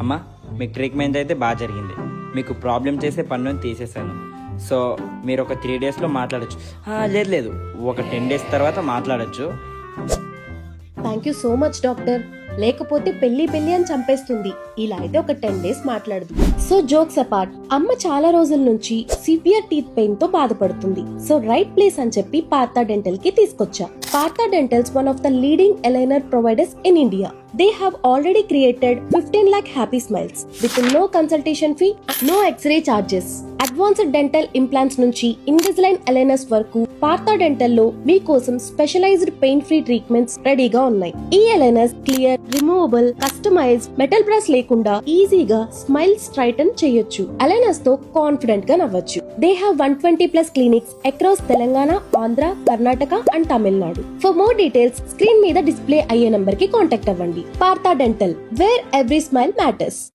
అమ్మా, మీకు ట్రీట్మెంట్ అయితే బాగా జరిగింది. మీకు ప్రాబ్లం చేసే పనులను తీసేసాను. సో మీరు ఒక 3 డేస్లో మాట్లాడచ్చు. లేదు, ఒక 10 డేస్ తర్వాత మాట్లాడచ్చు. Thank you so much doctor. లేకపోతే పెళ్లి అని చంపేస్తుంది. ఇలా అయితే ఒక 10 డేస్ మాట్లాడదు. సో జోక్స్ అపార్ట్, అమ్మ చాలా రోజుల నుంచి సివియర్ టీత్ పెయిన్ తో బాధపడుతుంది. సో రైట్ ప్లేస్ అని చెప్పి పార్థా డెంటల్ కి తీసుకొచ్చా. Partha dentals one of the leading aligner providers in India. They have already created 15 lakh happy smiles with no consultation fee, no X-ray charges. Advanced dental implants నుంచి Invisalign aligners వరకు Partha dental లో మీకోసం specialised pain free treatments రెడీగా ఉన్నాయి. ఈ aligners clear, removable, customised, metal brush లేకుండా ఈజీగా smile straighten చేయొచ్చు. అలైనర్స్ తో కాన్ఫిడెంట్ గా నవ్వచ్చు. They have 120+ clinics across Telangana, Andhra, Karnataka and Tamil Nadu. For more details, screen మీద డిస్ప్లే అయ్యే నంబర్ కి కాంటాక్ట్ అవ్వండి. Partha dental, where every smile matters.